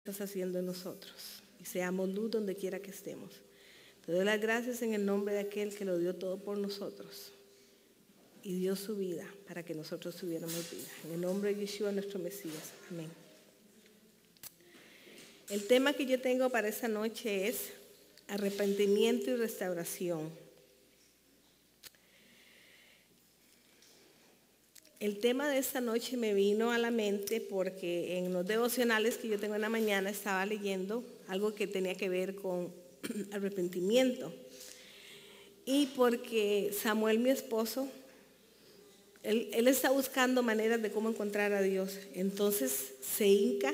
estás haciendo en nosotros y seamos luz donde quiera que estemos. Te doy las gracias en el nombre de aquel que lo dio todo por nosotros y dio su vida para que nosotros tuviéramos vida. En el nombre de Yeshua, nuestro Mesías. Amén. El tema que yo tengo para esta noche es arrepentimiento y restauración. El tema de esta noche me vino a la mente porque en los devocionales que yo tengo en la mañana estaba leyendo algo que tenía que ver con arrepentimiento. Y porque Samuel, mi esposo, él está buscando maneras de cómo encontrar a Dios. Entonces se hinca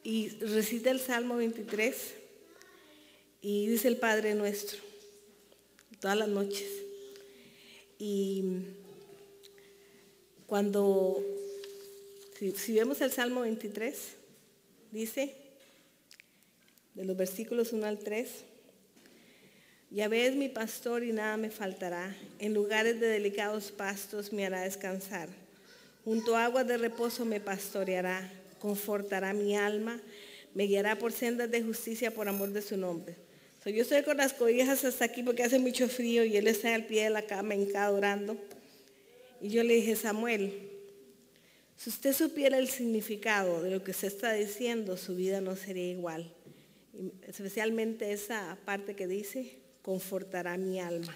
y recita el Salmo 23 y dice el Padre Nuestro todas las noches. Y cuando, si vemos el Salmo 23, dice, de los versículos 1 al 3, Yahvé es mi pastor y nada me faltará. En lugares de delicados pastos me hará descansar. Junto a aguas de reposo me pastoreará. Confortará mi alma. Me guiará por sendas de justicia por amor de su nombre. Yo estoy con las cobijas hasta aquí porque hace mucho frío y él está al pie de la cama hincado orando. Y yo le dije, Samuel, si usted supiera el significado de lo que usted está diciendo, su vida no sería igual. Y especialmente esa parte que dice, confortará mi alma.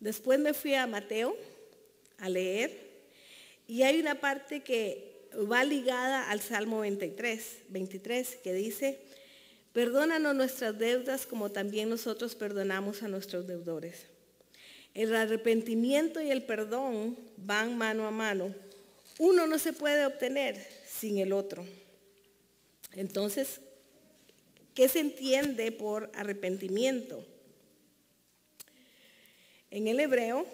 Después me fui a Mateo a leer y hay una parte que va ligada al Salmo 23, que dice, perdónanos nuestras deudas como también nosotros perdonamos a nuestros deudores. El arrepentimiento y el perdón van mano a mano. Uno no se puede obtener sin el otro. Entonces, ¿qué se entiende por arrepentimiento? En el hebreo,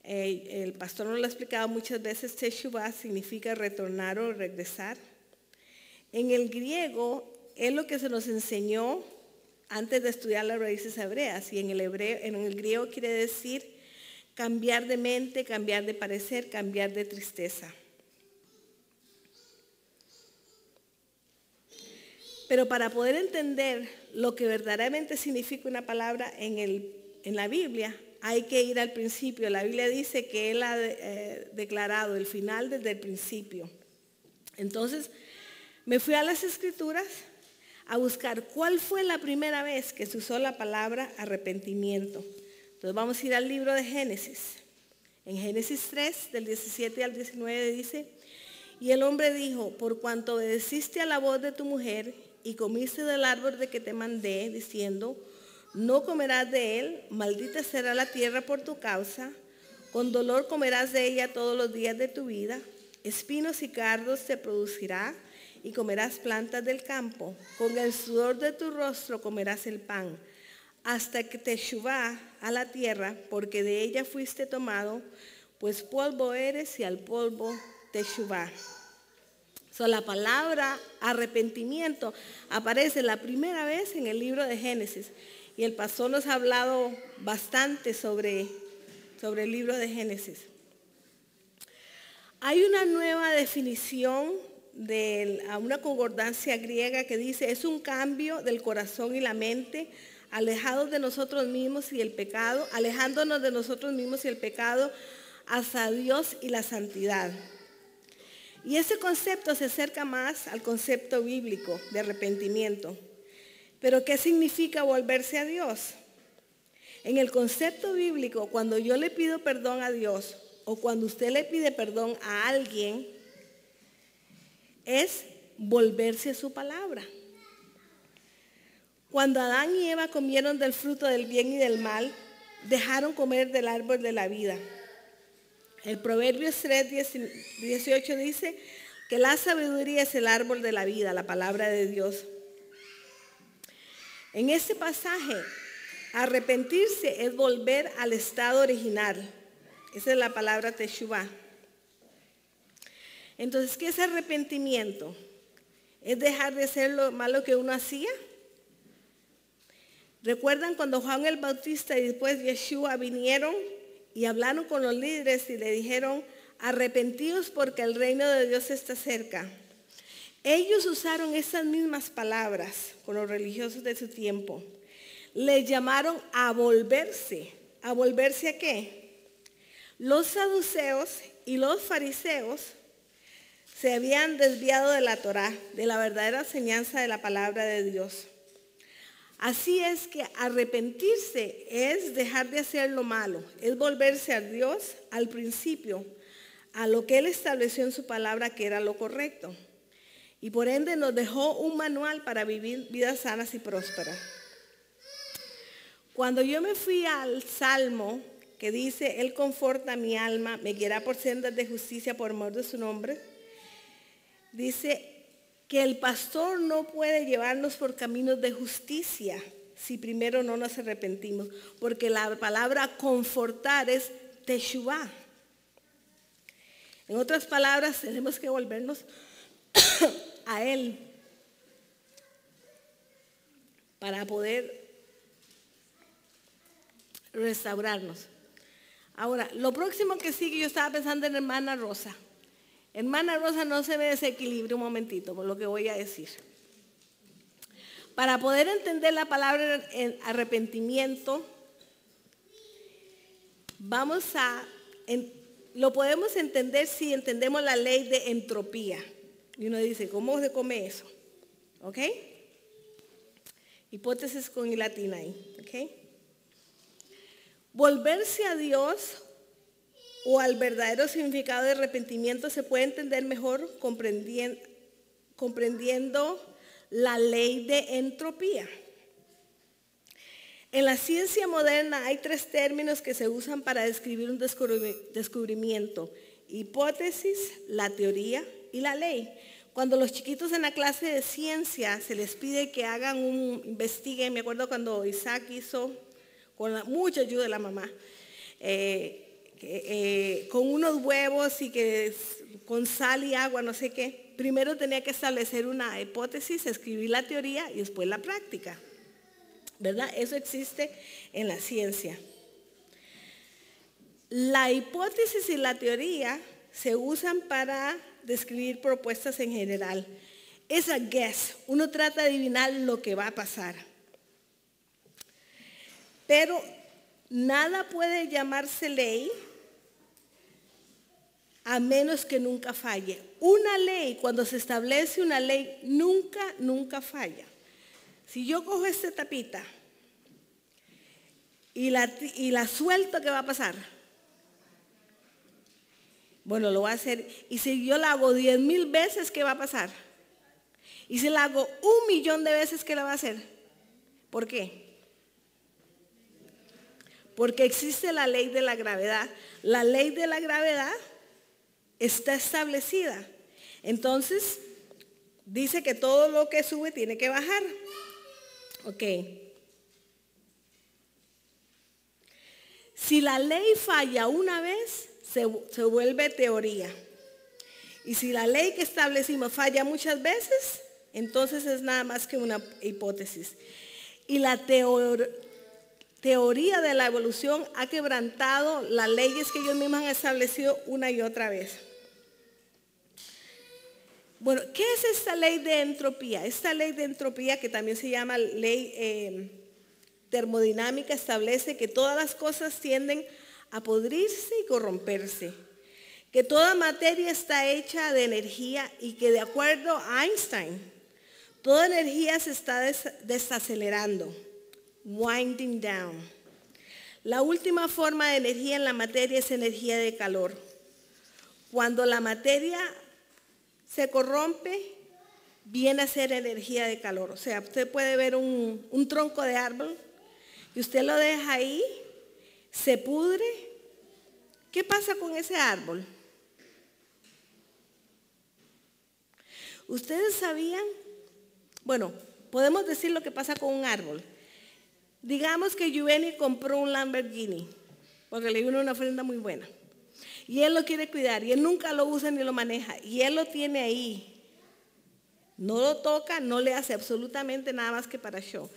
el pastor nos lo ha explicado muchas veces, teshuvah significa retornar o regresar. En el griego es lo que se nos enseñó antes de estudiar las raíces hebreas, y en el griego quiere decir cambiar de mente, cambiar de parecer, cambiar de tristeza. Pero para poder entender lo que verdaderamente significa una palabra en la Biblia, hay que ir al principio. La Biblia dice que Él ha declarado el final desde el principio. Entonces, me fui a las Escrituras a buscar cuál fue la primera vez que se usó la palabra arrepentimiento. Entonces vamos a ir al libro de Génesis. En Génesis 3, del 17 al 19 dice, y el hombre dijo, por cuanto obedeciste a la voz de tu mujer y comiste del árbol de que te mandé, diciendo, no comerás de él, maldita será la tierra por tu causa, con dolor comerás de ella todos los días de tu vida, espinos y cardos te producirá, y comerás plantas del campo, con el sudor de tu rostro comerás el pan, hasta que te teshuvah a la tierra, porque de ella fuiste tomado, pues polvo eres y al polvo teshuvah. La palabra arrepentimiento aparece la primera vez en el libro de Génesis, y el pastor nos ha hablado bastante sobre el libro de Génesis. Hay una nueva definición a una concordancia griega que dice, es un cambio del corazón y la mente, alejándonos de nosotros mismos y el pecado, hacia Dios y la santidad. Y ese concepto se acerca más al concepto bíblico de arrepentimiento. Pero ¿qué significa volverse a Dios? En el concepto bíblico, cuando yo le pido perdón a Dios o cuando usted le pide perdón a alguien, es volverse a su palabra. Cuando Adán y Eva comieron del fruto del bien y del mal, dejaron comer del árbol de la vida. El Proverbios 3:18 dice que la sabiduría es el árbol de la vida, la palabra de Dios. En este pasaje, arrepentirse es volver al estado original. Esa es la palabra teshuvah. Entonces, ¿qué es arrepentimiento? ¿Es dejar de hacer lo malo que uno hacía? ¿Recuerdan cuando Juan el Bautista y después Yeshua vinieron y hablaron con los líderes y le dijeron, arrepentíos porque el reino de Dios está cerca? Ellos usaron esas mismas palabras con los religiosos de su tiempo. Les llamaron a volverse. ¿A volverse a qué? Los saduceos y los fariseos se habían desviado de la Torá, de la verdadera enseñanza de la palabra de Dios. Así es que arrepentirse es dejar de hacer lo malo, es volverse a Dios al principio, a lo que Él estableció en su palabra que era lo correcto. Y por ende nos dejó un manual para vivir vidas sanas y prósperas. Cuando yo me fui al Salmo que dice, Él conforta mi alma, me guiará por sendas de justicia por amor de su nombre, dice que el pastor no puede llevarnos por caminos de justicia si primero no nos arrepentimos, porque la palabra confortar es teshuvah. En otras palabras, tenemos que volvernos a Él para poder restaurarnos. Ahora, lo próximo que sigue, yo estaba pensando en hermana Rosa. Hermana Rosa, no se me desequilibre un momentito por lo que voy a decir. Para poder entender la palabra arrepentimiento, lo podemos entender si entendemos la ley de entropía. Y uno dice, ¿cómo se come eso? ¿Ok? Hipótesis con i latina ahí. ¿Ok? Volverse a Dios o al verdadero significado de arrepentimiento se puede entender mejor comprendiendo la ley de entropía. En la ciencia moderna hay 3 términos que se usan para describir un descubrimiento: hipótesis, la teoría y la ley. Cuando los chiquitos en la clase de ciencia se les pide que investiguen, me acuerdo cuando Isaac hizo, con mucha ayuda de la mamá, con unos huevos y que con sal y agua, no sé qué, primero tenía que establecer una hipótesis, escribir la teoría y después la práctica, ¿verdad? Eso existe en la ciencia. La hipótesis y la teoría se usan para describir propuestas en general. Es a guess, uno trata de adivinar lo que va a pasar. Pero nada puede llamarse ley a menos que nunca falle. Una ley, cuando se establece una ley, nunca falla. Si yo cojo esta tapita y la suelto, ¿qué va a pasar? Bueno, lo voy a hacer. Y si yo la hago 10,000 veces, ¿qué va a pasar? Y si la hago 1,000,000 de veces, ¿qué la va a hacer? ¿Por qué? Porque existe la ley de la gravedad. La ley de la gravedad está establecida. Entonces, dice que todo lo que sube tiene que bajar. Ok. Si la ley falla una vez, se vuelve teoría. Y si la ley que establecimos falla muchas veces, entonces es nada más que una hipótesis. Y la teoría de la evolución ha quebrantado las leyes que ellos mismos han establecido una y otra vez. Bueno, ¿qué es esta ley de entropía? Esta ley de entropía, que también se llama ley termodinámica, establece que todas las cosas tienden a podrirse y corromperse, que toda materia está hecha de energía y que, de acuerdo a Einstein, toda energía se está desacelerando, winding down. La última forma de energía en la materia es energía de calor. Cuando la materia se corrompe, viene a ser energía de calor. O sea, usted puede ver un tronco de árbol y usted lo deja ahí, se pudre. ¿Qué pasa con ese árbol? ¿Ustedes sabían? Bueno, podemos decir lo que pasa con un árbol. Digamos que Giovanni compró un Lamborghini, porque le dio una ofrenda muy buena. Y él lo quiere cuidar, y él nunca lo usa ni lo maneja, y él lo tiene ahí. No lo toca, no le hace absolutamente nada más que para show.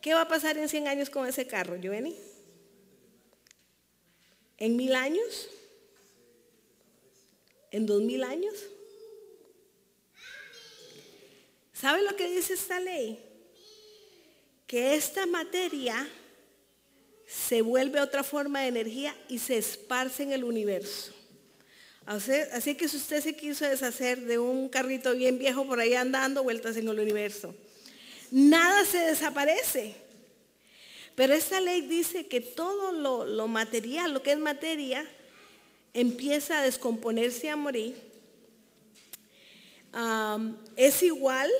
¿Qué va a pasar en 100 años con ese carro, Giovanni? ¿En 1000 años? ¿En 2000 años? ¿Sabe lo que dice esta ley? Que esta materia se vuelve otra forma de energía y se esparce en el universo. Así que si usted se quiso deshacer de un carrito bien viejo por ahí andando vueltas en el universo, nada se desaparece. Pero esta ley dice que todo lo material, lo que es materia, empieza a descomponerse y a morir. Es igual,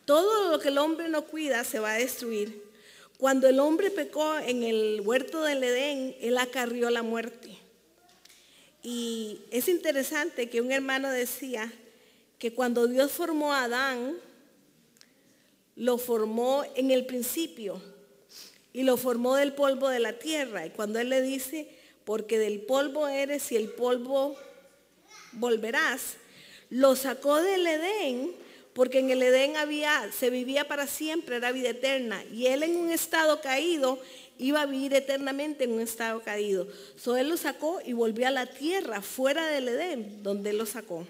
todo lo que el hombre no cuida se va a destruir. Cuando el hombre pecó en el huerto del Edén, él acarrió la muerte. Y es interesante que un hermano decía que cuando Dios formó a Adán, lo formó en el principio y lo formó del polvo de la tierra. Y cuando él le dice, porque del polvo eres y el polvo volverás, lo sacó del Edén, porque en el Edén se vivía para siempre, era vida eterna. Y él en un estado caído iba a vivir eternamente en un estado caído. Él lo sacó y volvió a la tierra, fuera del Edén, donde él lo sacó.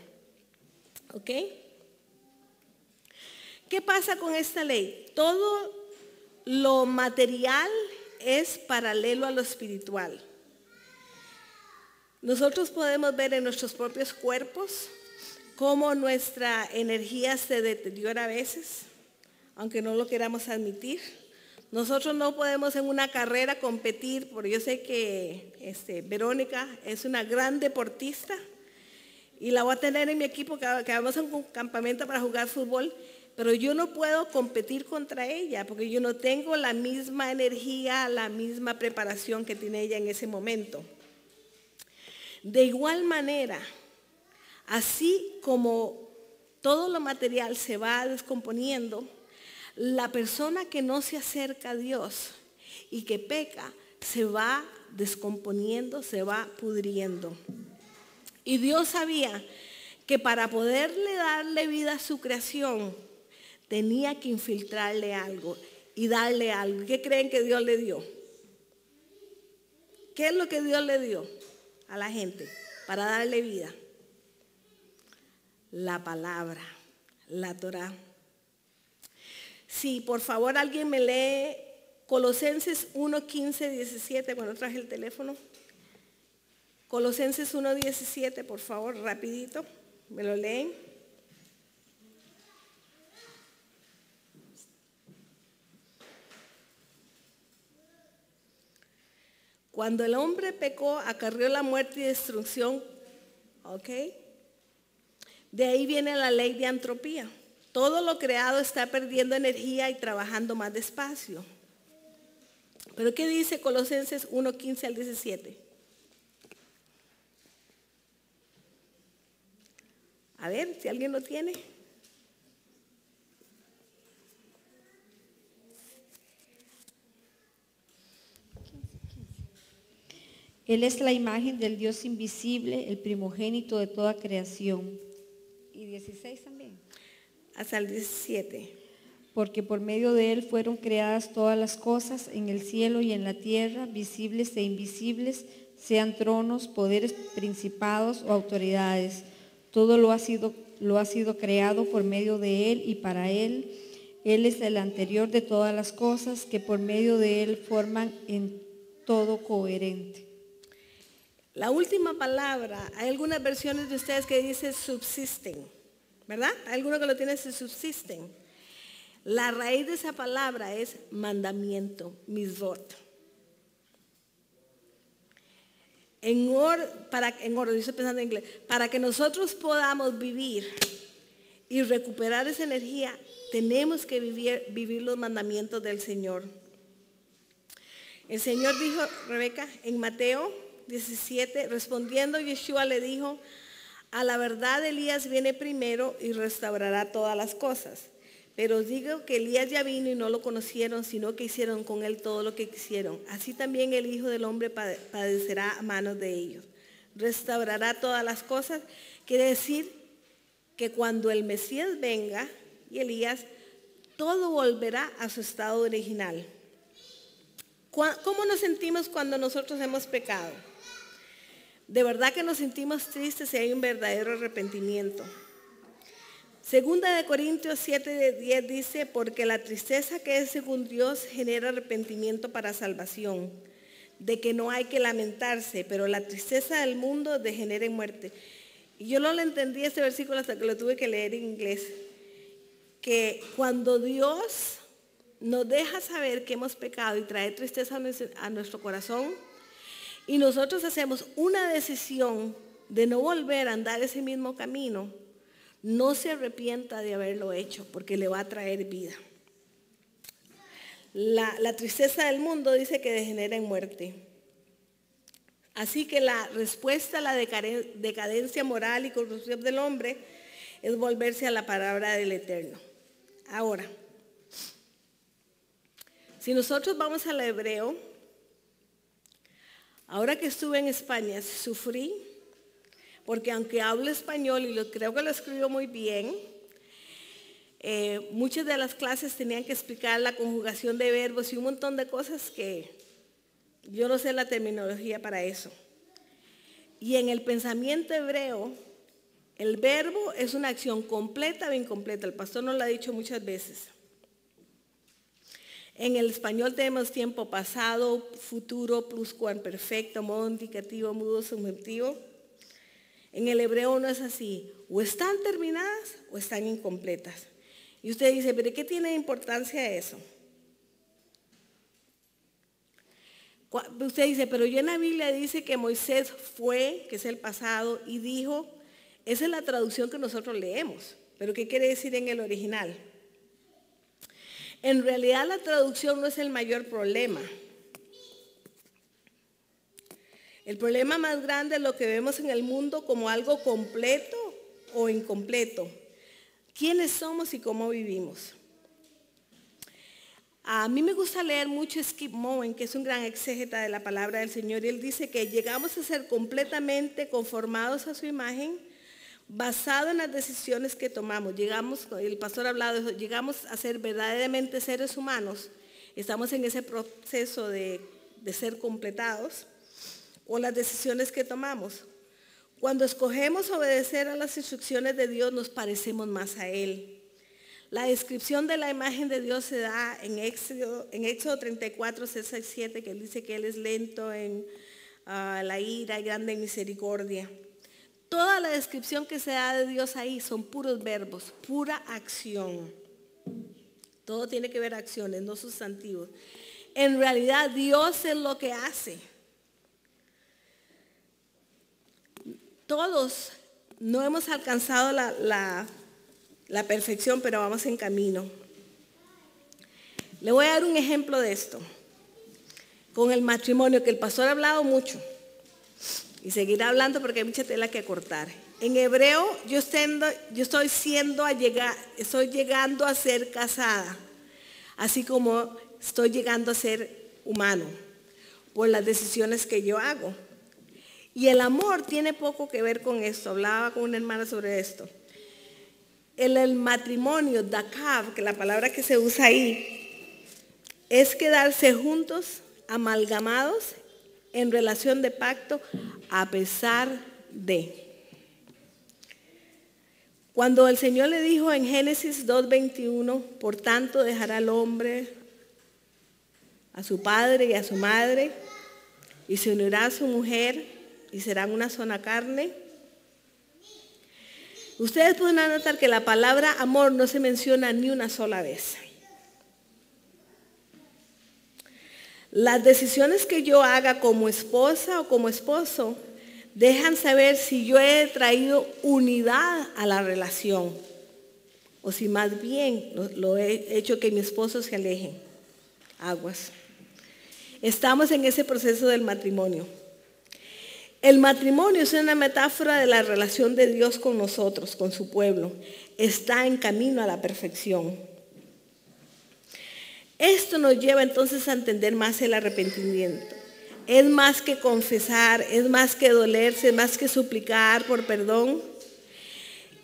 ¿Ok? ¿Qué pasa con esta ley? Todo lo material es paralelo a lo espiritual. Nosotros podemos ver en nuestros propios cuerpos cómo nuestra energía se deteriora a veces, aunque no lo queramos admitir. Nosotros no podemos en una carrera competir, porque yo sé que Verónica es una gran deportista y la voy a tener en mi equipo que vamos a un campamento para jugar fútbol, pero yo no puedo competir contra ella porque yo no tengo la misma energía, la misma preparación que tiene ella en ese momento. De igual manera, así como todo lo material se va descomponiendo, la persona que no se acerca a Dios y que peca se va descomponiendo, se va pudriendo. Y Dios sabía que para poderle darle vida a su creación tenía que infiltrarle algo y darle algo. ¿Qué creen que Dios le dio? ¿Qué es lo que Dios le dio a la gente para darle vida? La palabra, la Torá. Sí, por favor, alguien me lee Colosenses 1, 15, 17, cuando traje el teléfono. Colosenses 1, 17, por favor, rapidito, me lo leen. Cuando el hombre pecó, acarreó la muerte y destrucción, ¿ok? De ahí viene la ley de entropía. Todo lo creado está perdiendo energía y trabajando más despacio. ¿Pero qué dice Colosenses 1, 15 al 17? A ver, si alguien lo tiene. Él es la imagen del Dios invisible, el primogénito de toda creación. Y 16 también. Hasta el 17. Porque por medio de Él fueron creadas todas las cosas en el cielo y en la tierra, visibles e invisibles, sean tronos, poderes, principados o autoridades. Todo lo ha sido creado por medio de Él y para Él. Él es el anterior de todas las cosas que por medio de Él forman en todo coherente. La última palabra, hay algunas versiones de ustedes que dicen subsisten, ¿verdad? Hay algunos que lo tienen, se subsisten. La raíz de esa palabra es mandamiento, mitzvot. Estoy pensando en inglés, para que nosotros podamos vivir y recuperar esa energía, tenemos que vivir los mandamientos del Señor. El Señor dijo, Rebeca, en Mateo 17, respondiendo Yeshua le dijo, a la verdad Elías viene primero y restaurará todas las cosas. Pero os digo que Elías ya vino y no lo conocieron, sino que hicieron con él todo lo que quisieron. Así también el Hijo del Hombre padecerá a manos de ellos. Restaurará todas las cosas. Quiere decir que cuando el Mesías venga y Elías, todo volverá a su estado original. ¿Cómo nos sentimos cuando nosotros hemos pecado? De verdad que nos sentimos tristes si hay un verdadero arrepentimiento. Segunda de Corintios 7:10 dice, porque la tristeza que es según Dios genera arrepentimiento para salvación, de que no hay que lamentarse, pero la tristeza del mundo degenera en muerte. Y yo no le entendí este versículo hasta que lo tuve que leer en inglés, que cuando Dios nos deja saber que hemos pecado y trae tristeza a nuestro corazón, y nosotros hacemos una decisión de no volver a andar ese mismo camino, no se arrepienta de haberlo hecho, porque le va a traer vida. La tristeza del mundo dice que degenera en muerte. Así que la respuesta a la decadencia moral y corrupción del hombre es volverse a la palabra del Eterno. Ahora, si nosotros vamos al hebreo, ahora que estuve en España, sufrí, porque aunque hablo español y creo que lo escribo muy bien, muchas de las clases tenían que explicar la conjugación de verbos y un montón de cosas que yo no sé la terminología para eso. Y en el pensamiento hebreo, el verbo es una acción completa o incompleta. El pastor nos lo ha dicho muchas veces. En el español tenemos tiempo pasado, futuro, pluscuamperfecto, modo indicativo, mudo subjuntivo. En el hebreo no es así. O están terminadas o están incompletas. Y usted dice, ¿pero qué tiene importancia eso? Usted dice, pero yo en la Biblia dice que Moisés fue, que es el pasado, y dijo, esa es la traducción que nosotros leemos. ¿Pero qué quiere decir en el original? En realidad la traducción no es el mayor problema. El problema más grande es lo que vemos en el mundo como algo completo o incompleto. ¿Quiénes somos y cómo vivimos? A mí me gusta leer mucho Skip Moen, que es un gran exégeta de la palabra del Señor, y él dice que llegamos a ser completamente conformados a su imagen, basado en las decisiones que tomamos. El pastor ha hablado de eso, llegamos a ser verdaderamente seres humanos, estamos en ese proceso de ser completados, o las decisiones que tomamos. Cuando escogemos obedecer a las instrucciones de Dios, nos parecemos más a Él. La descripción de la imagen de Dios se da en Éxodo 34, 6 y 7, que Él dice que Él es lento en la ira y grande en misericordia. Toda la descripción que se da de Dios ahí son puros verbos, pura acción. Todo tiene que ver acciones, no sustantivos. En realidad Dios es lo que hace. Todos no hemos alcanzado la perfección, pero vamos en camino. Le voy a dar un ejemplo de esto. Con el matrimonio, que el pastor ha hablado mucho. Y seguirá hablando porque hay mucha tela que cortar. En hebreo, estoy llegando a ser casada. Así como estoy llegando a ser humano. Por las decisiones que yo hago. Y el amor tiene poco que ver con esto. Hablaba con una hermana sobre esto. El matrimonio, dakav, que la palabra que se usa ahí, es quedarse juntos, amalgamados, en relación de pacto, a pesar de. Cuando el Señor le dijo en Génesis 2:21, por tanto dejará al hombre a su padre y a su madre, y se unirá a su mujer, y serán una sola carne. Ustedes pueden notar que la palabra amor no se menciona ni una sola vez. Las decisiones que yo haga como esposa o como esposo dejan saber si yo he traído unidad a la relación o si más bien lo he hecho que mi esposo se aleje. Aguas. Estamos en ese proceso del matrimonio. El matrimonio es una metáfora de la relación de Dios con nosotros, con su pueblo. Está en camino a la perfección. Esto nos lleva entonces a entender más el arrepentimiento. Es más que confesar, es más que dolerse, es más que suplicar por perdón.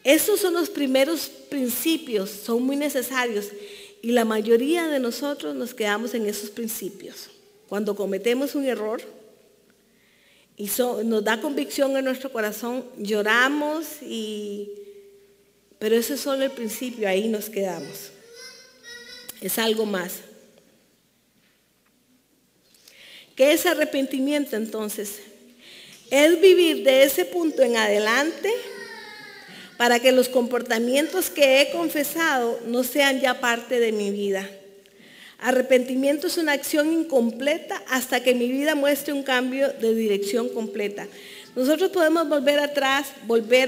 Estos son los primeros principios, son muy necesarios y la mayoría de nosotros nos quedamos en esos principios. Cuando cometemos un error y nos da convicción en nuestro corazón, lloramos y Pero eso es solo el principio, ahí nos quedamos. Es algo más. ¿Qué es arrepentimiento entonces? Es vivir de ese punto en adelante para que los comportamientos que he confesado no sean ya parte de mi vida. Arrepentimiento es una acción incompleta hasta que mi vida muestre un cambio de dirección completa. Nosotros podemos volver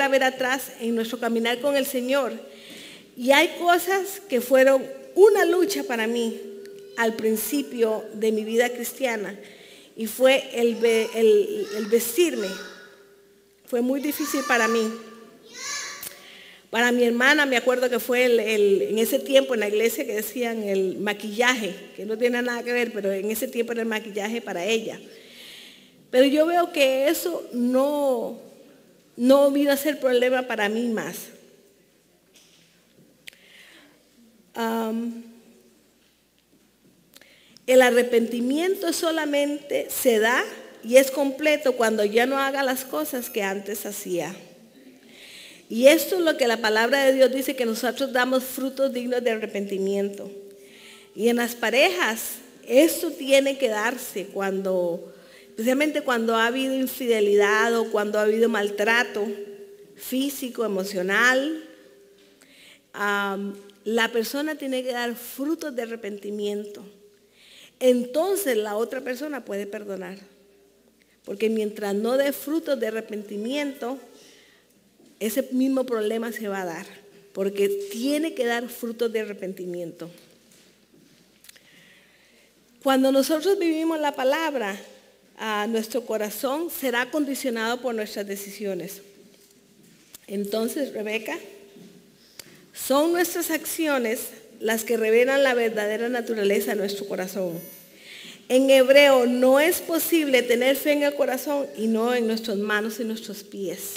a ver atrás en nuestro caminar con el Señor. Y hay cosas que fueron una lucha para mí al principio de mi vida cristiana. Y fue el vestirme. Fue muy difícil para mí. Para mi hermana, me acuerdo que fue en ese tiempo en la iglesia que decían el maquillaje, que no tiene nada que ver, pero en ese tiempo era el maquillaje para ella. Pero yo veo que eso no vino a ser problema para mí más. El arrepentimiento solamente se da y es completo cuando ya no haga las cosas que antes hacía. Y esto es lo que la palabra de Dios dice, que nosotros damos frutos dignos de arrepentimiento. Y en las parejas, esto tiene que darse especialmente cuando ha habido infidelidad o cuando ha habido maltrato físico, emocional. La persona tiene que dar frutos de arrepentimiento. Entonces la otra persona puede perdonar. Porque mientras no dé frutos de arrepentimiento, ese mismo problema se va a dar, porque tiene que dar frutos de arrepentimiento. Cuando nosotros vivimos la palabra, nuestro corazón será condicionado por nuestras decisiones. Entonces, Rebeca, son nuestras acciones las que revelan la verdadera naturaleza de nuestro corazón. En hebreo, no es posible tener fe en el corazón y no en nuestras manos y nuestros pies.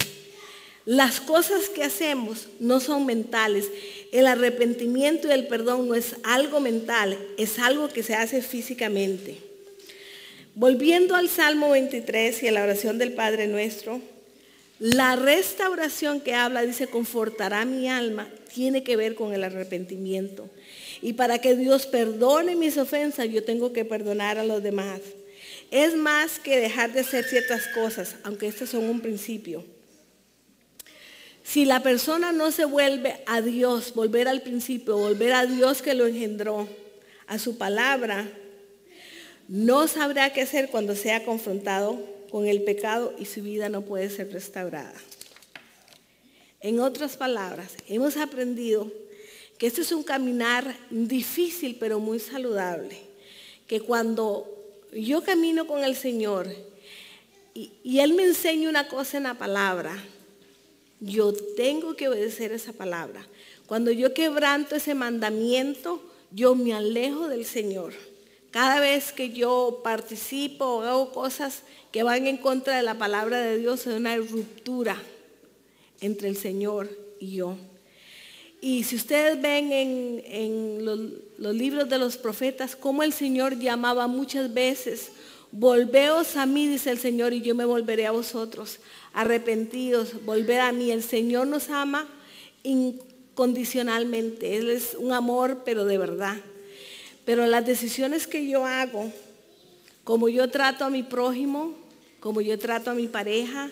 Las cosas que hacemos no son mentales. El arrepentimiento y el perdón no es algo mental, es algo que se hace físicamente. Volviendo al Salmo 23 y a la oración del Padre Nuestro, la restauración que habla, dice, confortará mi alma, tiene que ver con el arrepentimiento. Y para que Dios perdone mis ofensas, yo tengo que perdonar a los demás. Es más que dejar de hacer ciertas cosas, aunque estas son un principio. Si la persona no se vuelve a Dios, volver al principio, volver a Dios que lo engendró, a su palabra, no sabrá qué hacer cuando sea confrontado con el pecado y su vida no puede ser restaurada. En otras palabras, hemos aprendido que este es un caminar difícil pero muy saludable. Que cuando yo camino con el Señor y Él me enseña una cosa en la palabra, yo tengo que obedecer esa palabra. Cuando yo quebranto ese mandamiento, yo me alejo del Señor. Cada vez que yo participo o hago cosas que van en contra de la palabra de Dios, es una ruptura entre el Señor y yo. Y si ustedes ven en los libros de los profetas, cómo el Señor llamaba muchas veces: volveos a mí, dice el Señor, y yo me volveré a vosotros. Arrepentidos, volver a mí. El Señor nos ama incondicionalmente. Él es un amor, pero de verdad. Pero las decisiones que yo hago, como yo trato a mi prójimo, como yo trato a mi pareja,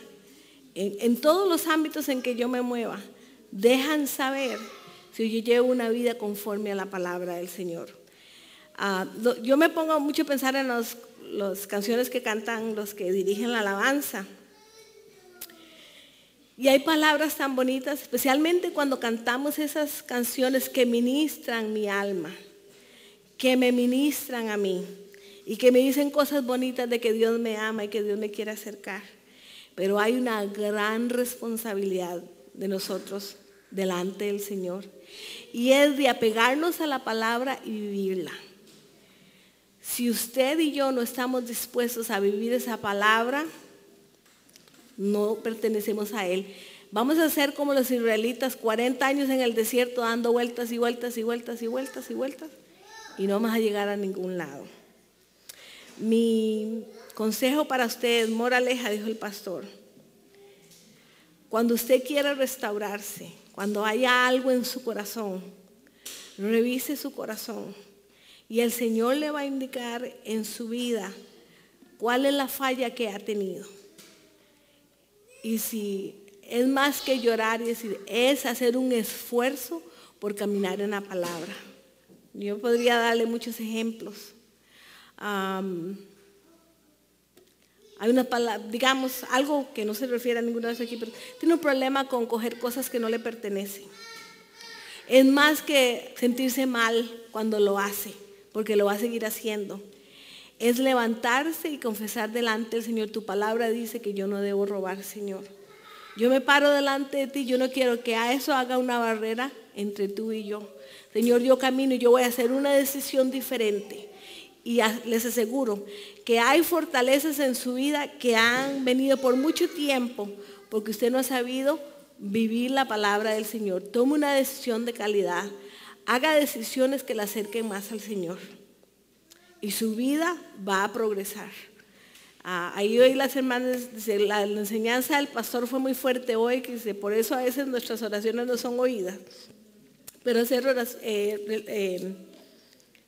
en todos los ámbitos en que yo me mueva, dejan saber si yo llevo una vida conforme a la palabra del Señor. Yo me pongo mucho a pensar en las canciones que cantan los que dirigen la alabanza. Y hay palabras tan bonitas, especialmente cuando cantamos esas canciones que ministran mi alma, que me ministran a mí y que me dicen cosas bonitas de que Dios me ama y que Dios me quiere acercar. Pero hay una gran responsabilidad de nosotros delante del Señor, y es de apegarnos a la palabra y vivirla. Si usted y yo no estamos dispuestos a vivir esa palabra, no pertenecemos a Él. Vamos a ser como los israelitas, 40 años en el desierto dando vueltas y vueltas y vueltas y vueltas y vueltas, y no vamos a llegar a ningún lado. Mi consejo para ustedes, moraleja, dijo el pastor: cuando usted quiera restaurarse, cuando haya algo en su corazón, revise su corazón y el Señor le va a indicar en su vida cuál es la falla que ha tenido. Y si es más que llorar y decir, es hacer un esfuerzo por caminar en la palabra. Yo podría darle muchos ejemplos. Hay una palabra, digamos, algo que no se refiere a ninguno de esos aquí, pero tiene un problema con coger cosas que no le pertenecen. Es más que sentirse mal cuando lo hace, porque lo va a seguir haciendo. Es levantarse y confesar delante del Señor. Tu palabra dice que yo no debo robar, Señor. Yo me paro delante de ti, yo no quiero que a eso haga una barrera entre tú y yo. Señor, yo camino y yo voy a hacer una decisión diferente. Y les aseguro que hay fortalezas en su vida que han venido por mucho tiempo porque usted no ha sabido vivir la palabra del Señor. Tome una decisión de calidad. Haga decisiones que le acerquen más al Señor. Y su vida va a progresar. Ahí hoy las hermanas, dice, la enseñanza del pastor fue muy fuerte hoy, que dice, por eso a veces nuestras oraciones no son oídas. Pero hacer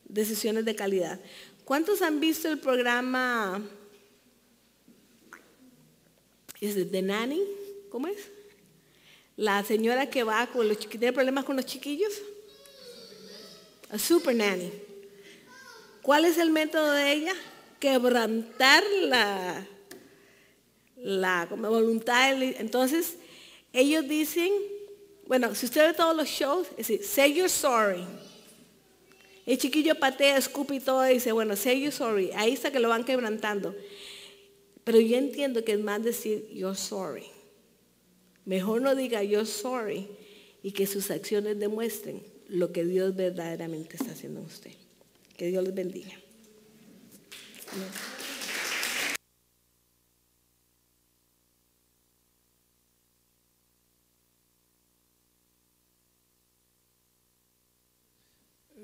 decisiones de calidad. ¿Cuántos han visto el programa The Nanny? ¿Cómo es? La señora que va con los chiquillos, tiene problemas con los chiquillos. A Super Nanny. ¿Cuál es el método de ella? Quebrantar la voluntad. Entonces, ellos dicen, bueno, si usted ve todos los shows, es decir, say you're sorry. El chiquillo patea, escupe y todo y dice, bueno, say you're sorry. Ahí está que lo van quebrantando. Pero yo entiendo que es más decir you're sorry. Mejor no diga you're sorry y que sus acciones demuestren lo que Dios verdaderamente está haciendo en usted. Que Dios les bendiga. Amén.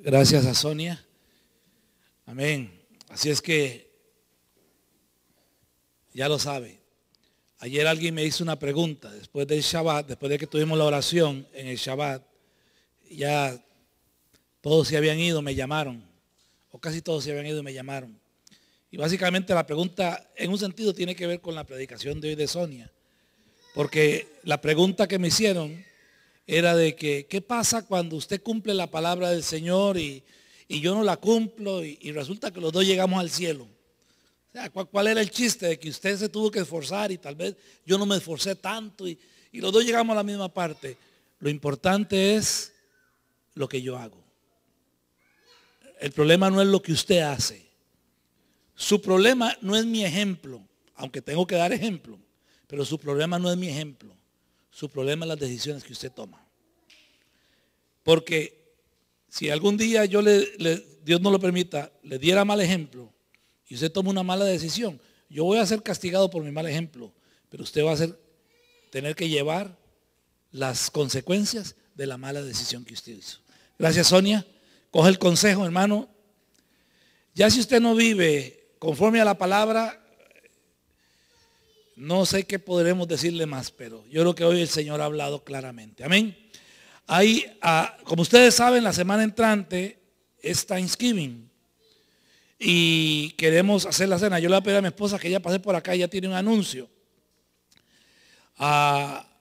Gracias a Sonia. Amén. Así es que ya lo sabe. Ayer alguien me hizo una pregunta después del Shabbat, después de que tuvimos la oración en el Shabbat. Ya todos se habían ido, me llamaron. O casi todos se habían ido y me llamaron. Y básicamente la pregunta en un sentido tiene que ver con la predicación de hoy de Sonia. Porque la pregunta que me hicieron era de que, ¿qué pasa cuando usted cumple la palabra del Señor y yo no la cumplo y resulta que los dos llegamos al cielo? O sea, ¿cuál era el chiste de que usted se tuvo que esforzar y tal vez yo no me esforcé tanto y los dos llegamos a la misma parte? Lo importante es lo que yo hago. El problema no es lo que usted hace. Su problema no es mi ejemplo, aunque tengo que dar ejemplo, pero su problema no es mi ejemplo. Su problema es las decisiones que usted toma. Porque si algún día Dios no lo permita, le diera mal ejemplo y usted toma una mala decisión, yo voy a ser castigado por mi mal ejemplo, pero usted va a tener que llevar las consecuencias de la mala decisión que usted hizo. Gracias, Sonia. Coge el consejo, hermano. Ya si usted no vive conforme a la palabra, no sé qué podremos decirle más, pero yo creo que hoy el Señor ha hablado claramente. Amén. Ahí, como ustedes saben, la semana entrante es Thanksgiving y queremos hacer la cena. Yo le voy a pedir a mi esposa que ella pase por acá y ya tiene un anuncio.